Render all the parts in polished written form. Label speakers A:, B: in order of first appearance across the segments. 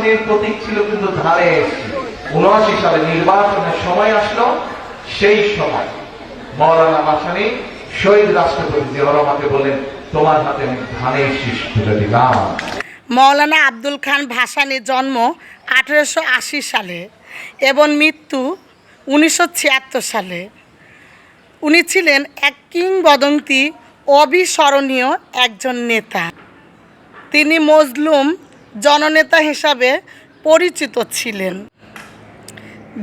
A: ভাসানির প্রতীক ছিল কিন্তু ধারে। ৭৯ সালে নির্বাচনের সময় আসলো, সেই সময় মৌলানা ভাসানী শহীদ রাষ্ট্রপতি জিয়াউর রহমানকে বললেন, তোমার হাতে আমি ধানের শীষ তুলে দিলাম।
B: মৌলানা আব্দুল খান ভাসানীর জন্ম 1880 সালে এবং মৃত্যু 1976 সালে। উনি ছিলেন এক কিংবদন্তি অবিস্মরণীয় একজন নেতা। তিনি মজলুম জননেতা হিসাবে পরিচিত ছিলেন।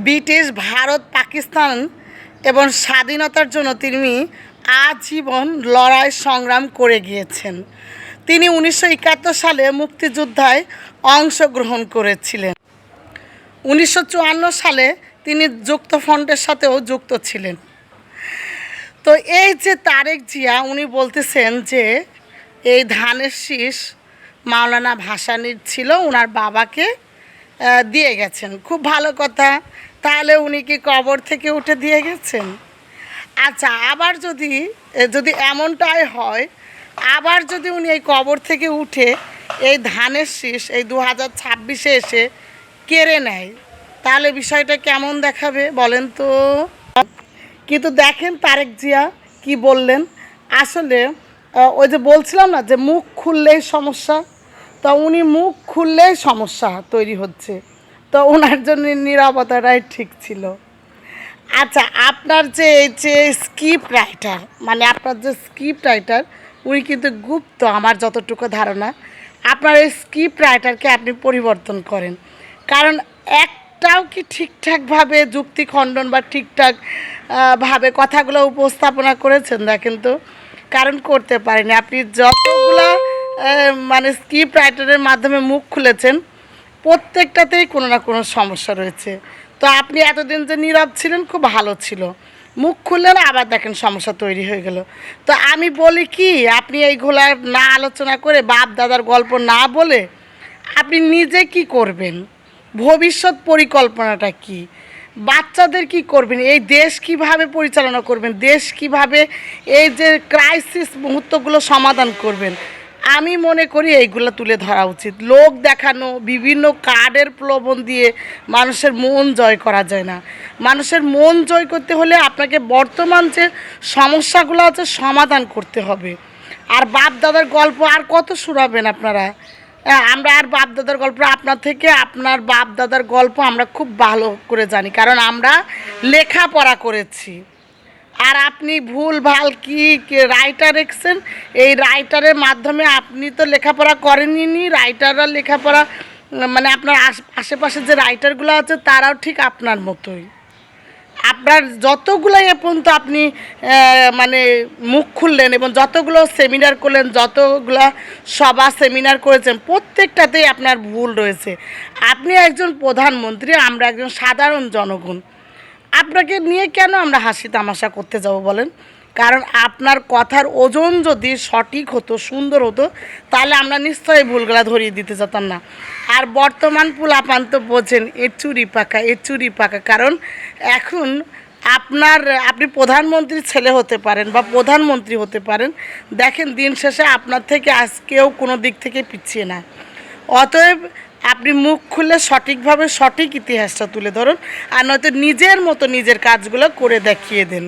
B: ব্রিটিশ ভারত পাকিস্তান এবং স্বাধীনতার জন্য তিনি আজীবন লড়াই সংগ্রাম করে গিয়েছেন। তিনি 1971 সালে মুক্তিযুদ্ধে অংশগ্রহণ করেছিলেন। 1954 সালে তিনি যুক্তফ্রন্টের সাথেও যুক্ত ছিলেন। তো এই যে তারেক জিয়া, উনি বলতেছেন যে এই ধানের শীষ মাওলানা ভাসানীর ছিল, ওনার বাবাকে দিয়ে গেছেন। খুব ভালো কথা। তাহলে উনি কি কবর থেকে উঠে দিয়ে গেছেন? আচ্ছা, আবার যদি এমনটাই হয়, আবার যদি উনি এই কবর থেকে উঠে এই ধানের শীষ এই 2026-এ এসে কেড়ে নেয়, তাহলে বিষয়টা কেমন দেখাবে বলেন তো? কিন্তু দেখেন তারেক জিয়া কি বললেন। আসলে ওই যে বলছিলাম না যে মুখ খুললেই সমস্যা, তো উনি মুখ খুললেই সমস্যা তৈরি হচ্ছে। তো ওনার জন্য নীরবতাটাই ঠিক ছিল। আচ্ছা, আপনার যে এই যে স্ক্রিপ্ট রাইটার, মানে আপনার যে স্ক্রিপ্ট রাইটার, উনি কিন্তু গুপ্ত, আমার যতটুকু ধারণা। আপনার এই স্ক্রিপ্ট রাইটারকে আপনি পরিবর্তন করেন, কারণ একটাও কি ঠিকঠাকভাবে যুক্তি খণ্ডন বা ঠিকঠাক ভাবে কথাগুলো উপস্থাপনা করেছেন দেখেন তো? কারণ করতে পারেনি। আপনি যতগুলা মানে স্ক্রিপ্ট রাইটারের মাধ্যমে মুখ খুলেছেন, প্রত্যেকটাতেই কোনো না কোনো সমস্যা রয়েছে। তো আপনি এতদিন যে নীরব ছিলেন, খুব ভালো ছিল। মুখ খুললেন, আবার দেখেন সমস্যা তৈরি হয়ে গেল। তো আমি বলি কি, আপনি এইগুলা না আলোচনা করে, বাপ দাদার গল্প না বলে, আপনি নিজে কি করবেন, ভবিষ্যৎ পরিকল্পনাটা কি, বাচ্চাদের কি করবেন, এই দেশ কিভাবে পরিচালনা করবেন, দেশ কিভাবে এই যে ক্রাইসিস মুহূর্তগুলো সমাধান করবেন, আমি মনে করি এইগুলো তুলে ধরা উচিত। লোক দেখানো, বিভিন্ন কার্ডের প্রলোভন দিয়ে মানুষের মন জয় করা যায় না। মানুষের মন জয় করতে হলে আপনাকে বর্তমান যে সমস্যাগুলো আছে সমাধান করতে হবে। আর বাপ দাদার গল্প আর কত শোনাবেন আপনারা? আমরা আর বাপ দাদার গল্প, আপনার থেকে আপনার বাপ দাদার গল্প আমরা খুব ভালো করে জানি, কারণ আমরা লেখাপড়া করেছি। আর আপনি ভুল ভাল কি রাইটার রেখেছেন, এই রাইটারের মাধ্যমে আপনি তো লেখাপড়া করেননি। রাইটাররা লেখাপড়া, মানে আপনার আশেপাশে যে রাইটারগুলো আছে তারাও ঠিক আপনার মতোই। আপনার যতগুলো এ পর্যন্ত আপনি মানে মুখ খুললেন এবং যতগুলো সেমিনার করলেন, যতগুলো সভা সেমিনার করেছেন, প্রত্যেকটাতেই আপনার ভুল রয়েছে। আপনি একজন প্রধানমন্ত্রী, আমরা একজন সাধারণ জনগণ। আপনাকে নিয়ে কেন আমরা হাসি তামাশা করতে যাব বলেন? কারণ আপনার কথার ওজন যদি সঠিক হতো, সুন্দর হতো, তাহলে আমরা নিশ্চয়ই ভুলগুলা ধরিয়ে দিতে যেতাম না। আর বর্তমান পোলাপান তো বোঝেন, এ চুরি পাকা। কারণ এখন আপনি প্রধানমন্ত্রীর ছেলে হতে পারেন বা প্রধানমন্ত্রী হতে পারেন, দেখেন দিন শেষে আপনার থেকে আজকেও কোনো দিক থেকে পিছিয়ে না। অতএব আপনি মুখ খুলে সঠিকভাবে সঠিক ইতিহাসটা তুলে ধরুন, আর নয়তো নিজের মতো নিজের কাজগুলো করে দেখিয়ে দেন।